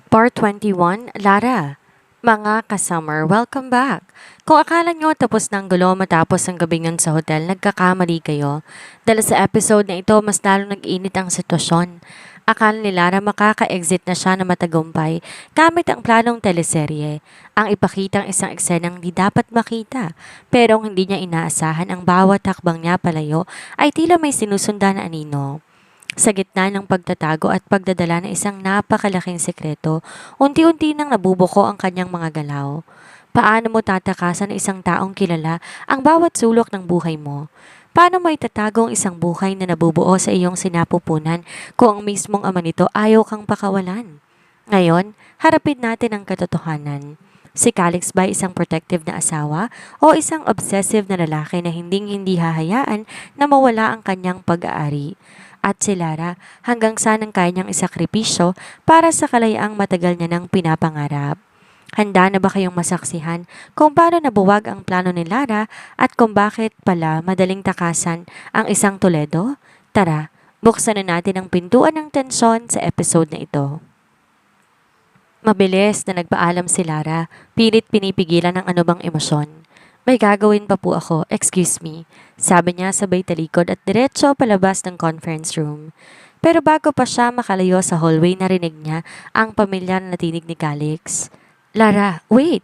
Part 21, Lara. Mga kasummer, welcome back. Kung akala nyo tapos ng gulo matapos ang gabi nyon sa hotel, nagkakamali kayo. Dahil sa episode na ito, mas lalo nag-init ang sitwasyon. Akala ni Lara makaka-exit na siya na matagumpay gamit ang planong teleserye. Ang ipakitang isang eksenang di dapat makita. Pero ang hindi niya inaasahan ang bawat hakbang niya palayo ay tila may sinusundan na anino. Sa gitna ng pagtatago at pagdadala ng isang napakalaking sekreto, unti-unti nang nabubuko ang kanyang mga galaw. Paano mo tatakasan ng isang taong kilala ang bawat sulok ng buhay mo? Paano mo itatago ang isang buhay na nabubuo sa iyong sinapupunan kung ang mismong ama nito ayaw kang pakawalan? Ngayon, harapin natin ang katotohanan. Si Calix ba isang protective na asawa o isang obsessive na lalaki na hinding-hindi hahayaan na mawala ang kanyang pag-aari? At si Lara hanggang saan ang kaya niyang isakripisyo para sa kalayaang matagal niya nang pinapangarap. Handa na ba kayong masaksihan kung paano nabuwag ang plano ni Lara at kung bakit pala madaling takasan ang isang Toledo? Tara, buksan na natin ang pintuan ng tensyon sa episode na ito. Mabilis na nagpaalam si Lara, pilit pinipigilan ng anumang emosyon. May gagawin pa po ako, excuse me, sabi niya sabay talikod at diretso palabas ng conference room. Pero bago pa siya makalayo sa hallway narinig niya ang pamilyar na tinig ni Calix. Lara, wait!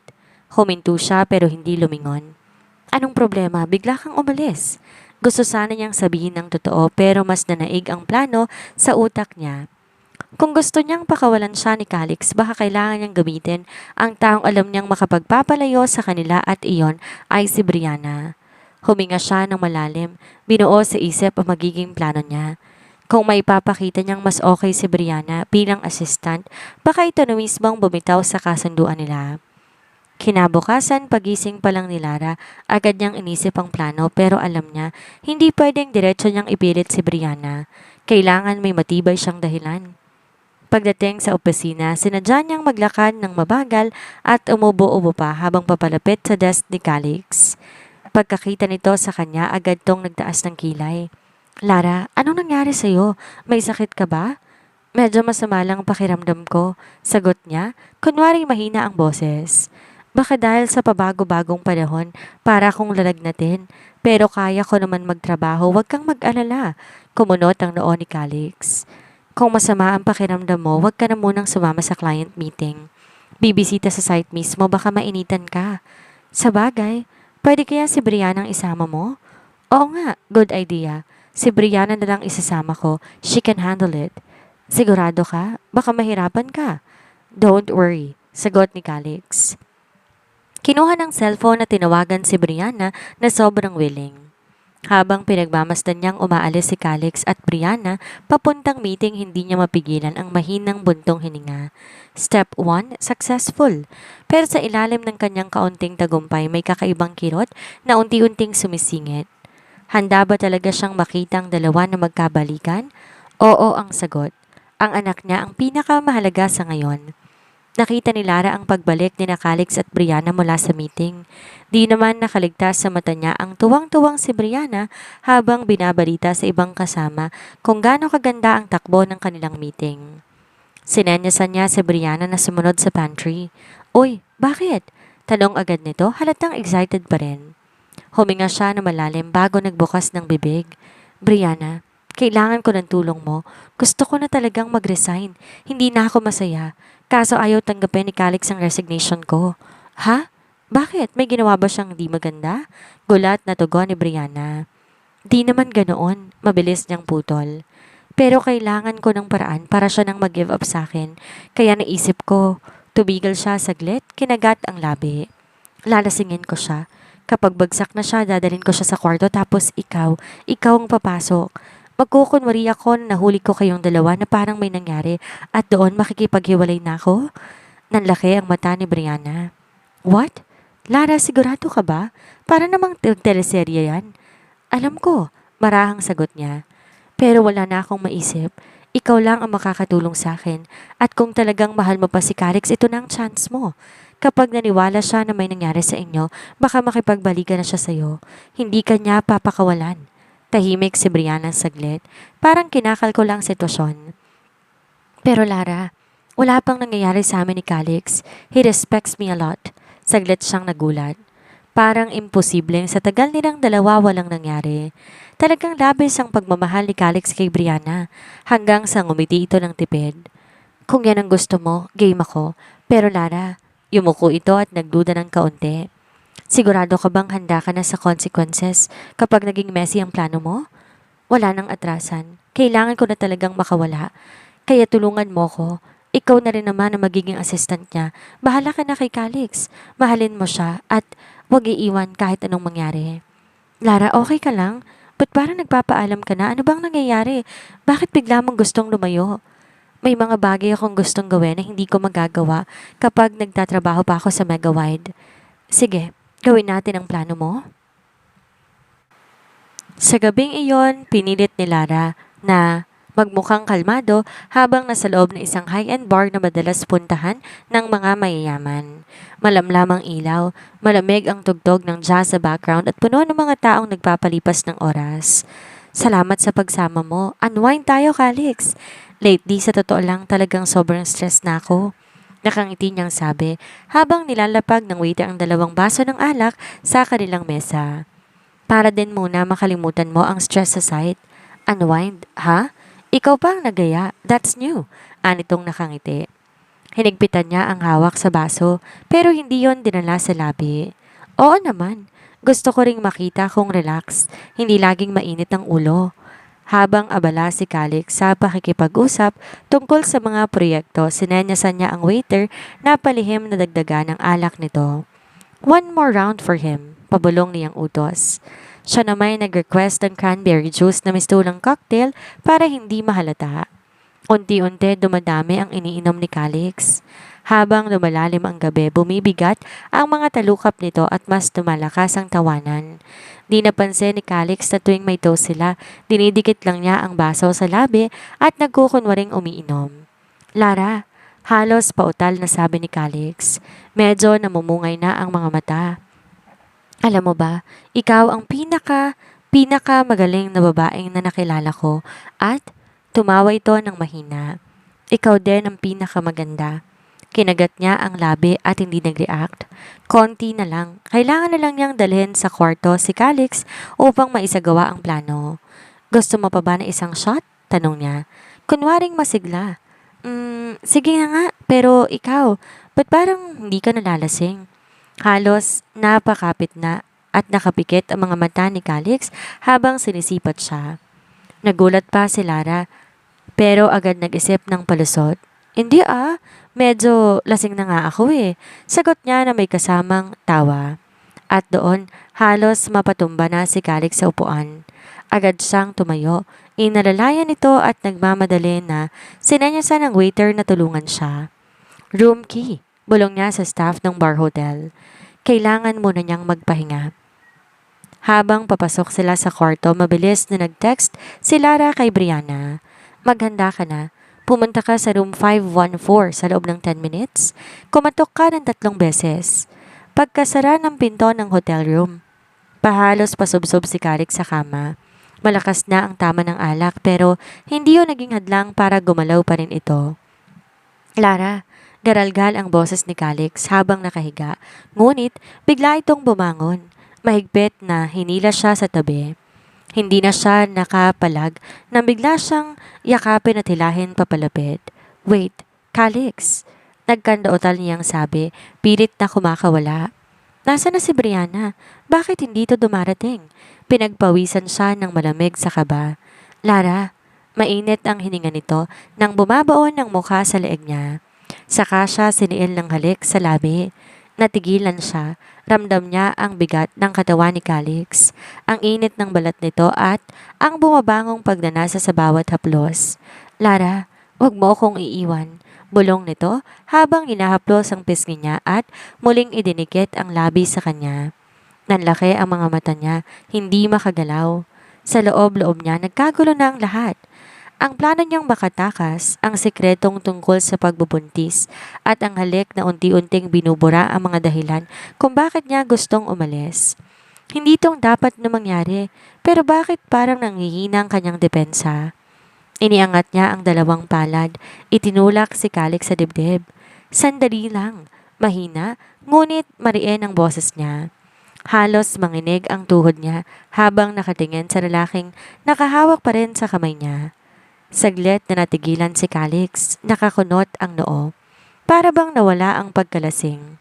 Huminto siya pero hindi lumingon. Anong problema? Bigla kang umalis. Gusto sana niyang sabihin ng totoo pero mas nanaig ang plano sa utak niya. Kung gusto niyang pakawalan siya ni Calix, baka kailangan niyang gamitin ang taong alam niyang makapagpapalayo sa kanila at iyon ay si Brianna. Huminga siya ng malalim, binuo sa isip ang magiging plano niya. Kung may papakita niyang mas okay si Brianna bilang assistant, baka ito na mismong bumitaw sa kasunduan nila. Kinabukasan, pagising pa lang ni Lara, agad niyang inisip ang plano pero alam niya, hindi pwedeng diretso niyang ipilit si Brianna. Kailangan may matibay siyang dahilan. Pagdating sa opisina, sinadya niyang maglakad ng mabagal at umubo-ubo pa habang papalapit sa desk ni Calix. Pagkakita nito sa kanya, agad tong nagtaas ng kilay. Lara, anong nangyari sa'yo? May sakit ka ba? Medyo masama lang ang pakiramdam ko. Sagot niya, kunwari mahina ang boses. Baka dahil sa pabago-bagong panahon, para akong lalagnatin. Pero kaya ko naman magtrabaho, huwag kang mag-alala. Kumunot ang noo ni Calix. Kung masama ang pakiramdam mo, huwag ka na munang sumama sa client meeting. Bibisita sa site mismo, baka mainitan ka. Sa bagay, pwede kaya si Brianna ang isama mo? Oo nga, good idea. Si Brianna na lang isasama ko. She can handle it. Sigurado ka? Baka mahirapan ka. Don't worry, sagot ni Calix. Kinuha ng cellphone na tinawagan si Brianna na sobrang willing. Habang pinagmamasdan niyang umaalis si Calix at Brianna, papuntang meeting hindi niya mapigilan ang mahinang buntong hininga. Step 1, successful. Pero sa ilalim ng kanyang kaunting tagumpay may kakaibang kirot na unti-unting sumisingit. Handa ba talaga siyang makita ang dalawa na magkabalikan? Oo ang sagot. Ang anak niya ang pinakamahalaga sa ngayon. Nakita ni Lara ang pagbalik ni Calix at Brianna mula sa meeting. Di naman nakaligtas sa mata niya ang tuwang-tuwang si Brianna habang binabalita sa ibang kasama kung gaano kaganda ang takbo ng kanilang meeting. Sinenyasan niya si Brianna na sumunod sa pantry. Uy, bakit? Tanong agad nito, halatang excited pa rin. Huminga siya na malalim bago nagbukas ng bibig. Brianna, kailangan ko ng tulong mo. Gusto ko na talagang mag-resign. Hindi na ako masaya. Kaso ayaw tanggapin ni Calix ang resignation ko. Ha? Bakit? May ginawa ba siyang di maganda? Gulat na tugon ni Brianna. Di naman ganoon. Mabilis niyang putol. Pero kailangan ko ng paraan para siya nang mag-give up sa akin. Kaya naisip ko, tumigil siya saglit, kinagat ang labi. Lalasingin ko siya. Kapag bagsak na siya, dadalhin ko siya sa kwarto tapos ikaw ang papasok. Magkukunwari ako na nahuli ko kayong dalawa na parang may nangyari at doon makikipaghiwalay na ako? Nanlaki ang mata ni Brianna. What? Lara, sigurado ka ba? Para namang teleserye yan. Alam ko, marahang sagot niya. Pero wala na akong maisip. Ikaw lang ang makakatulong sa akin. At kung talagang mahal mo pa si Calix, ito na ang chance mo. Kapag naniwala siya na may nangyari sa inyo, baka makipagbalikan na siya sa'yo. Hindi ka niya papakawalan. Tahimik si Brianna saglit. Parang kinakalkul ang sitwasyon. Pero Lara, Wala pang nangyayari sa amin ni Calix. He respects me a lot. Saglit siyang nagulat. Parang imposibleng sa tagal nilang dalawa walang nangyari. Talagang labis ang pagmamahal ni Calix kay Brianna hanggang sa ngumiti ito ng tipid. Kung yan ang gusto mo, game ako. Pero Lara, yumuko ito at nagduda ng kaunti. Sigurado ka bang handa ka na sa consequences kapag naging messy ang plano mo? Wala nang atrasan. Kailangan ko na talagang makawala. Kaya tulungan mo ko. Ikaw na rin naman ang magiging assistant niya. Bahala ka na kay Calix. Mahalin mo siya at huwag iiwan kahit anong mangyari. Lara, okay ka lang? Ba't parang nagpapaalam ka na? Ano bang nangyayari? Bakit bigla mong gustong lumayo? May mga bagay akong gustong gawin na hindi ko magagawa kapag nagtatrabaho pa ako sa Megawide. Sige, gawin natin ang plano mo. Sa gabing iyon, pinilit ni Lara na magmukhang kalmado habang nasa loob ng isang high-end bar na madalas puntahan ng mga mayayaman. Malamlam ang ilaw, malamig ang tugtog ng jazz sa background at puno ng mga taong nagpapalipas ng oras. Salamat sa pagsama mo. Unwind tayo, Calix. Lately, sa totoo lang talagang sobrang stress na ako. Nakangiti niyang sabi habang nilalapag ng waiter ang dalawang baso ng alak sa kanilang mesa. Para din muna makalimutan mo ang stress sa site. Unwind, ha? Ikaw pa ang nagaya. That's new. Anitong nakangiti. Hinigpitan niya ang hawak sa baso pero hindi yon dinala sa labi. Oo naman. Gusto ko ring makita kung relax, hindi laging mainit ang ulo. Habang abala si Calix sa pakikipag-usap tungkol sa mga proyekto, sinenyasan niya ang waiter na palihim na dagdagan ng alak nito. One more round for him, pabulong niyang utos. Siya naman ay nag-request ng cranberry juice na mistulang cocktail para hindi mahalata. Unti-unti dumadami ang iniinom ni Calix. Habang lumalalim ang gabi, bumibigat ang mga talukap nito at mas lumalakas ang tawanan. Di napansin ni Calix na tuwing may toast sila, dinidikit lang niya ang baso sa labi at nagkukunwaring umiinom. Lara, halos pautal na sabi ni Calix. Medyo namumungay na ang mga mata. Alam mo ba, ikaw ang pinaka magaling na babaeng na nakilala ko at tumawa ito ng mahina. Ikaw din ang pinakamaganda. Kinagat niya ang labi at hindi nag-react. Konti na lang. Kailangan na lang niyang dalhin sa kwarto si Calix upang maisagawa ang plano. Gusto mo pa ba na isang shot? Tanong niya. Kunwaring masigla. Sige na nga, pero ikaw, ba't parang hindi ka nalalasing? Halos napakapit na at nakapikit ang mga mata ni Calix habang sinisipat siya. Nagulat pa si Lara pero agad nag-isip ng palusot. Hindi medyo lasing na nga ako eh. Sagot niya na may kasamang tawa. At doon, halos mapatumba na si Calix sa upuan. Agad siyang tumayo. Inalalayan ito at nagmamadali na sinenyasan ng waiter na tulungan siya. Room key, bulong niya sa staff ng bar hotel. Kailangan muna niyang magpahinga. Habang papasok sila sa kwarto, mabilis na nag-text si Lara kay Brianna. Maghanda ka na. Pumunta ka sa room 514 sa loob ng 10 minutes. Kumatok ka ng 3 beses. Pagkasara ng pinto ng hotel room, pahalos pasubsob si Calix sa kama. Malakas na ang tama ng alak pero hindi yun naging hadlang para gumalaw pa rin ito. Lara, garalgal ang boses ni Calix habang nakahiga. Ngunit bigla itong bumangon. Mahigpit na hinila siya sa tabi. Hindi na siya nakapalag nang bigla siyang yakapin at hilahin papalapit. Wait, Calix. Nagkandautal niyang sabi, pilit na kumakawala. Nasaan na si Brianna? Bakit hindi ito dumarating? Pinagpawisan siya ng malamig sa kaba. Lara, mainit ang hininga nito nang bumabaon ng mukha sa leeg niya. Saka siya siniil ng halik sa labi. Natigilan siya. Ramdam niya ang bigat ng katawan ni Calix, ang init ng balat nito at ang bumabangong pagnanasa sa bawat haplos. Lara, huwag mo akong iiwan. Bulong nito habang hinahaplos ang pisngi niya at muling idinikit ang labi sa kanya. Nanlaki ang mga mata niya, hindi makagalaw. Sa loob-loob niya nagkagulo na ang lahat. Ang plano niyang makatakas, ang sekretong tungkol sa pagbubuntis at ang halik na unti-unting binubura ang mga dahilan kung bakit niya gustong umalis. Hindi itong dapat na mangyari, pero bakit parang nanghihina ang kanyang depensa? Iniangat niya ang dalawang palad, itinulak si Calix sa dibdib. Sandali lang, mahina, ngunit mariin ang boses niya. Halos manginig ang tuhod niya habang nakatingin sa lalaking nakahawak pa rin sa kamay niya. Saglit na natigilan si Calix, nakakunot ang noo. Para bang nawala ang pagkalasing.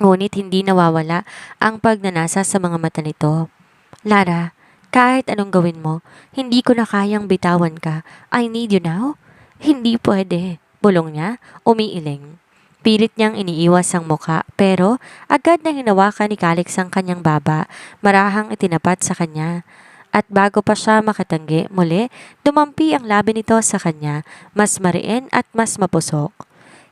Ngunit hindi nawawala ang pagnanasa sa mga mata nito. Lara, kahit anong gawin mo, hindi ko na kayang bitawan ka. I need you now? Hindi pwede. Bulong niya, umiiling. Pilit niyang iniiwas ang muka pero agad na hinawakan ni Calix ang kanyang baba, marahang itinapat sa kanya. At bago pa siya makatanggi muli, dumampi ang labi nito sa kanya, mas mariin at mas mapusok.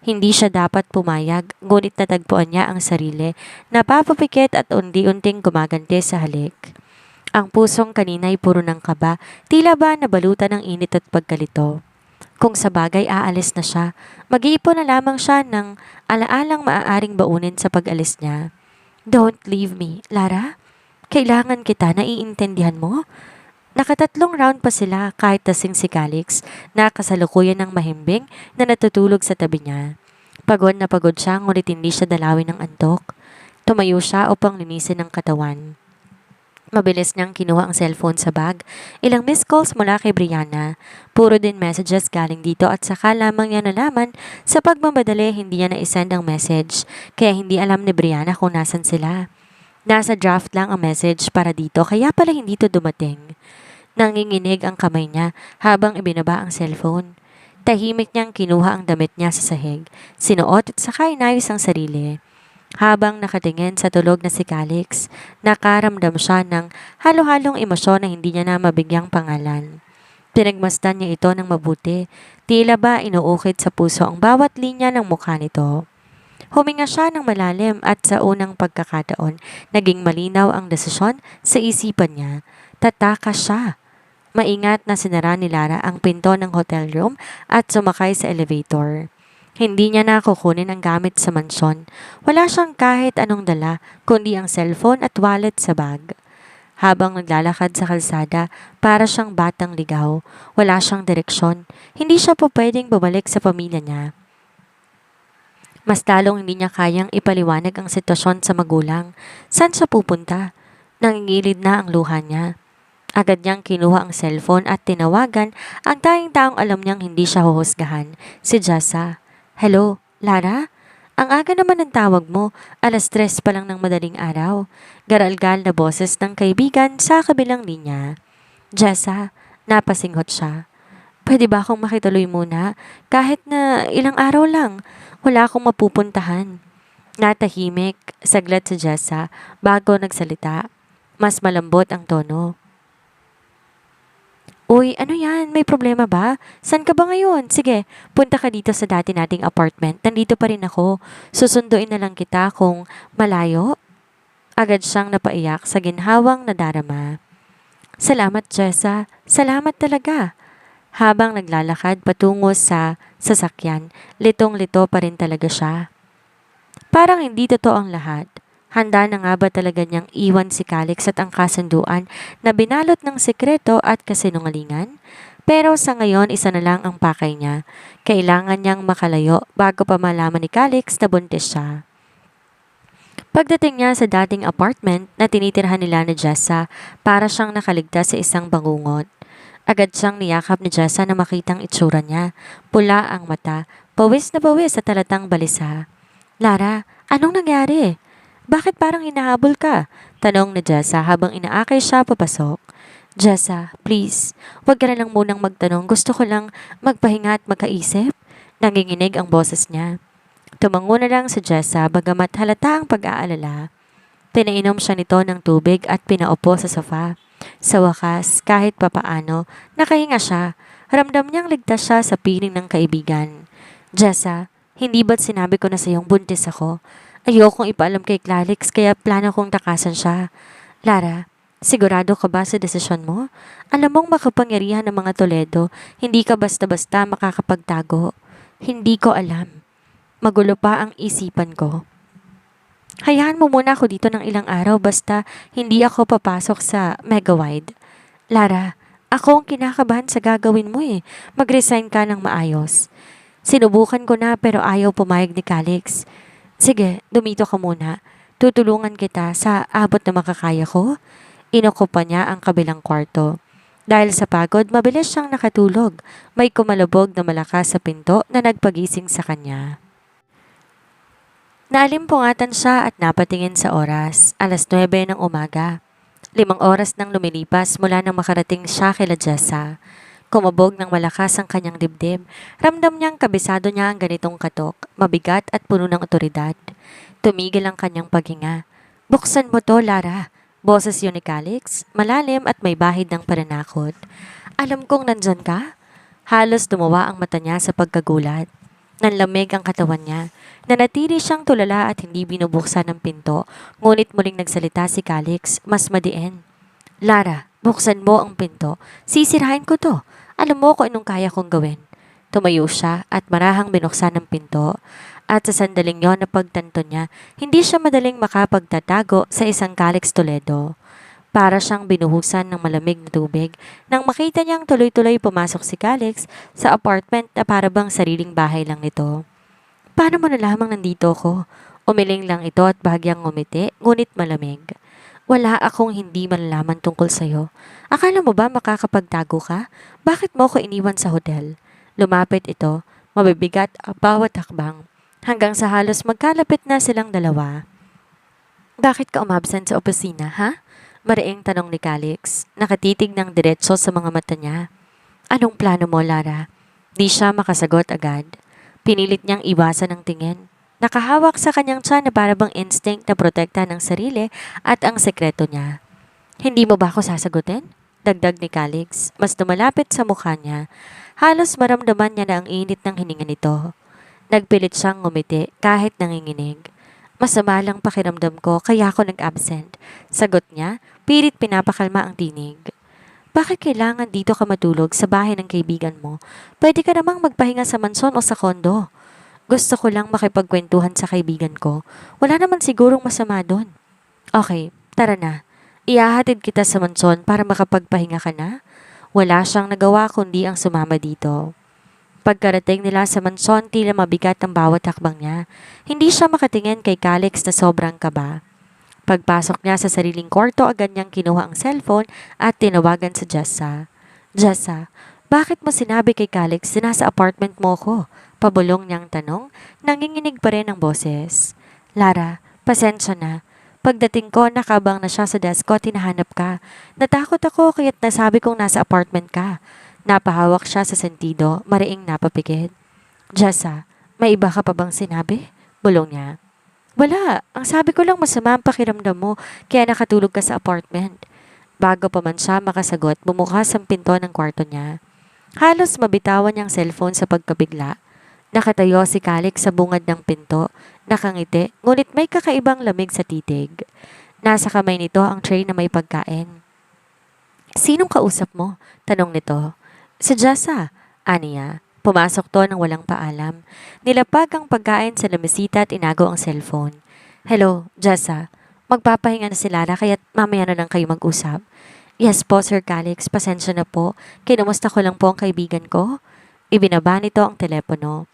Hindi siya dapat pumayag, ngunit natagpuan niya ang sarili, napapapikit at unti-unting gumaganti sa halik. Ang pusong kanina'y puro ng kaba, tila ba nabalutan ng init at pagkalito. Kung sa bagay aalis na siya, mag-iipon na lamang siya ng alaalang maaaring baunin sa pag-alis niya. Don't leave me, Lara. Kailangan kita, naiintindihan mo? Nakatatlong round pa sila kahit tasing si Calix na kasalukuyan ng mahimbing na natutulog sa tabi niya. Pagod na pagod siya ngunit hindi siya dalawin ng antok. Tumayo siya upang linisin ang katawan. Mabilis niyang kinuha ang cellphone sa bag. Ilang missed calls mula kay Brianna. Puro din messages galing dito at saka lamang niya nalaman sa pagmamadali hindi niya na-send ang message. Kaya hindi alam ni Brianna kung nasan sila. Nasa draft lang ang message para dito kaya pala hindi to dumating. Nanginginig ang kamay niya habang ibinaba ang cellphone. Tahimik niyang kinuha ang damit niya sa sahig. Sinuot at saka inayos ang sarili. Habang nakatingin sa tulog na si Calix, nakaramdam siya ng halo-halong emosyon na hindi niya na mabigyang pangalan. Pinagmasdan niya ito ng mabuti, tila ba inuukit sa puso ang bawat linya ng mukha nito. Huminga siya ng malalim at sa unang pagkakataon, naging malinaw ang desisyon sa isipan niya. Tatakas siya. Maingat na sinara ni Lara ang pinto ng hotel room at sumakay sa elevator. Hindi niya na kukunin ang gamit sa mansyon. Wala siyang kahit anong dala kundi ang cellphone at wallet sa bag. Habang naglalakad sa kalsada, para siyang batang ligaw. Wala siyang direksyon. Hindi siya po pwedeng bumalik sa pamilya niya. Mas lalong hindi niya kayang ipaliwanag ang sitwasyon sa magulang. Saan siya pupunta? Nangingilid na ang luha niya. Agad niyang kinuha ang cellphone at tinawagan ang tanging taong alam niyang hindi siya huhusgahan, si Jessa. Hello, Lara? Ang aga naman ng tawag mo, 3:00 pa lang ng madaling araw. Garalgal na boses ng kaibigan sa kabilang linya. Jessa, napasinghot siya. Pwede ba akong makituloy muna? Kahit na ilang araw lang, wala akong mapupuntahan. Natahimik, saglit si Jessa bago nagsalita. Mas malambot ang tono. Uy, ano yan? May problema ba? San ka ba ngayon? Sige, punta ka dito sa dati nating apartment. Nandito pa rin ako. Susunduin na lang kita kung malayo. Agad siyang napaiyak sa ginhawang nadarama. Salamat, Jessa. Salamat talaga. Habang naglalakad patungo sa sasakyan, litong-lito pa rin talaga siya. Parang hindi totoo ang lahat. Handa na nga ba talaga niyang iwan si Calix at ang kasunduan na binalot ng sekreto at kasinungalingan? Pero sa ngayon, isa na lang ang pakay niya. Kailangan niyang makalayo bago pa malaman ni Calix na buntis siya. Pagdating niya sa dating apartment na tinitirhan nila ni Jessa, para siyang nakaligtas sa isang bangungot. Agad siyang niyakap ni Jessa na makitang itsura niya. Pula ang mata, pawis na pawis at talatang balisa. Lara, anong nangyari? Bakit parang hinahabol ka? Tanong ni Jessa habang inaakay siya papasok. Jessa, please, huwag ka na lang munang magtanong. Gusto ko lang magpahinga at magkaisip. Nanginginig ang boses niya. Tumango na lang si Jessa bagamat halata ang pag-aalala. Pinainom siya nito ng tubig at pinaupo sa sofa. Sa wakas, kahit papaano, nakahinga siya. Ramdam niyang ligtas siya sa piling ng kaibigan. Jessa, hindi ba't sinabi ko na sa iyong buntis ako? Ayokong ipaalam kay Calix kaya plano kong takasan siya. Lara, sigurado ka ba sa desisyon mo? Alam mong makapangyarihan ng mga Toledo, hindi ka basta-basta makakapagtago. Hindi ko alam. Magulo pa ang isipan ko. Hayaan mo muna ako dito ng ilang araw basta hindi ako papasok sa Megawide. Lara, Ako ang kinakabahan sa gagawin mo eh. Mag-resign ka ng maayos. Sinubukan ko na pero ayaw pumayag ni Calix. Sige, dumito ka muna. Tutulungan kita sa abot na makakaya ko. Inuko pa niya ang kabilang kwarto. Dahil sa pagod, mabilis siyang nakatulog. May kumalubog na malakas sa pinto na nagpagising sa kanya. Naalimpungatan siya at napatingin sa oras. 9:00 ng umaga. 5 oras nang lumilipas mula nang makarating siya kila Jessa. Kumabog ng malakas ang kanyang dibdib. Ramdam niyang kabisado niya ang ganitong katok, mabigat at puno ng otoridad. Tumigil ang kanyang paghinga. Buksan mo to, Lara. Boses yun ni Calix, malalim at may bahid ng pananakot. Alam kong nandyan ka? Halos dumawa ang mata niya sa pagkagulat. Nanlamig ang katawan niya. Nanatili siyang tulala at hindi binubuksan ng pinto, ngunit muling nagsalita si Calix, mas madiin. Lara, buksan mo ang pinto. Sisirahin ko to. Alam mo kung anong kaya kong gawin. Tumayo siya at marahang binuksan ang pinto. At sa sandaling yon na pagtanto niya, hindi siya madaling makapagtatago sa isang Calix Toledo. Para siyang binuhusan ng malamig na tubig nang makita niyang tuloy-tuloy pumasok si Calix sa apartment na parabang sariling bahay lang nito. Paano mo na lamang nandito ko? Umiling lang ito at bahagyang ngumiti, ngunit malamig. Wala akong hindi malalaman tungkol sa'yo. Akala mo ba makakapagtago ka? Bakit mo ko iniwan sa hotel? Lumapit ito, mabibigat ang bawat hakbang, hanggang sa halos magkalapit na silang dalawa. Bakit ka umabsent sa opisina, ha? Mariing tanong ni Calix, nakatitig ng diretso sa mga mata niya. Anong plano mo, Lara? Di siya makasagot agad. Pinilit niyang iwasan ang tingin. Nakahawak sa kanyang tiyan na parabang instinct na protekta ng sarili at ang sekreto niya. Hindi mo ba ako sasagutin? Dagdag ni Calix, mas lumalapit sa mukha niya. Halos maramdaman niya na ang init ng hininga nito. Nagpilit siyang ngumiti kahit nanginginig. Masama lang pakiramdam ko kaya ako nag-absent. Sagot niya, pilit pinapakalma ang tinig. Bakit kailangan dito ka matulog sa bahay ng kaibigan mo? Pwede ka namang magpahinga sa mansyon o sa kondo. Gusto ko lang makipagkwentuhan sa kaibigan ko. Wala naman sigurong masama doon. Okay, tara na. Ihahatid kita sa mansyon para makapagpahinga ka na. Wala siyang nagawa kundi ang sumama dito. Pagkarating nila sa mansyon, tila mabigat ang bawat hakbang niya. Hindi siya makatingin kay Calix na sobrang kaba. Pagpasok niya sa sariling kwarto, agad niyang kinuha ang cellphone at tinawagan sa Jessa. Jessa, bakit mo sinabi kay Calix na nasa apartment mo ko? Pabulong niyang tanong, nanginginig pa rin ang boses. Lara, pasensya na. Pagdating ko, nakabang na siya sa desk ko at hinahanap ka. Natakot ako kaya't nasabi kong nasa apartment ka. Napahawak siya sa sentido, mariing napapikit. Jessa, may iba ka pa bang sinabi? Bulong niya. Wala, ang sabi ko lang masama ang pakiramdam mo kaya nakatulog ka sa apartment. Bago pa man siya makasagot, bumukas ang pinto ng kwarto niya. Halos mabitawan niyang cellphone sa pagkabigla. Nakatayo si Calix sa bungad ng pinto, nakangiti, ngunit may kakaibang lamig sa titig. Nasa kamay nito ang tray na may pagkain. Sinong kausap mo? Tanong nito. Si Jessa, aniya. Pumasok to nang walang paalam. Nilapag ang pagkain sa lamesita at inago ang cellphone. Hello, Jessa. Magpapahinga na si Lara kaya't mamaya na lang kayo mag-usap. Yes po, Sir Calix. Pasensya na po. Kinumusta ko lang po ang kaibigan ko. Ibinaba nito ang telepono.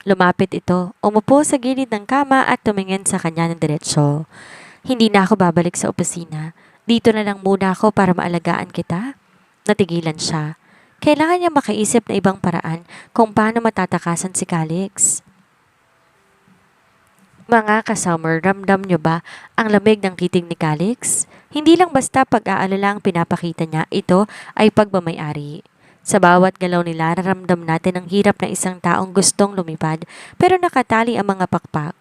Lumapit ito, umupo sa gilid ng kama at tumingin sa kanya ng diretsyo. Hindi na ako babalik sa opisina. Dito na lang muna ako para maalagaan kita. Natigilan siya. Kailangan niya makaisip na ibang paraan kung paano matatakasan si Calix. Mga kasummer, ramdam niyo ba ang lamig ng titig ni Calix? Hindi lang basta pag-aalala ang pinapakita niya, ito ay pagmamayari. Sa bawat galaw nila, ramdam natin ang hirap ng isang taong gustong lumipad pero nakatali ang mga pakpak.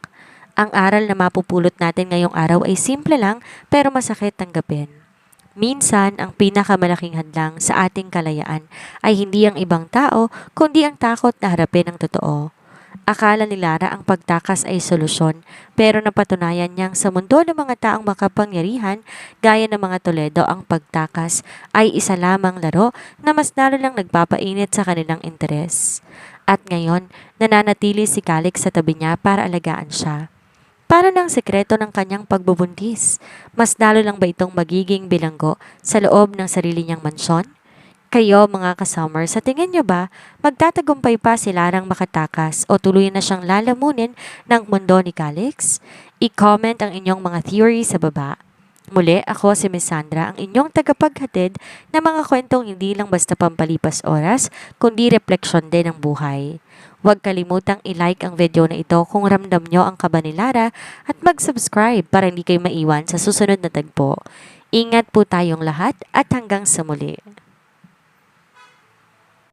Ang aral na mapupulot natin ngayong araw ay simple lang pero masakit tanggapin. Minsan, ang pinakamalaking hadlang sa ating kalayaan ay hindi ang ibang tao, kundi ang takot na harapin ang totoo. Akala ni Lara ang pagtakas ay solusyon, pero napatunayan niyang sa mundo ng mga taong makapangyarihan, gaya ng mga Toledo, ang pagtakas ay isa lamang laro na mas lalo lang nagpapainit sa kanilang interes. At ngayon, nananatili si Calix sa tabi niya para alagaan siya. Para ng sekreto ng kanyang pagbubuntis, mas lalo lang ba itong magiging bilanggo sa loob ng sarili niyang mansyon? Kayo mga kasummer, sa tingin nyo ba, magtatagumpay pa si Larang makatakas o tuloy na siyang lalamunin ng mundo ni Calix? I-comment ang inyong mga theory sa baba. Muli, ako si Miss Sandra, ang inyong tagapaghatid ng mga kwentong hindi lang basta pampalipas oras, kundi refleksyon din ng buhay. Huwag kalimutang i-like ang video na ito kung ramdam nyo ang kaba ni Lara at mag-subscribe para hindi kayo maiwan sa susunod na tagpo. Ingat po tayong lahat at hanggang sa muli.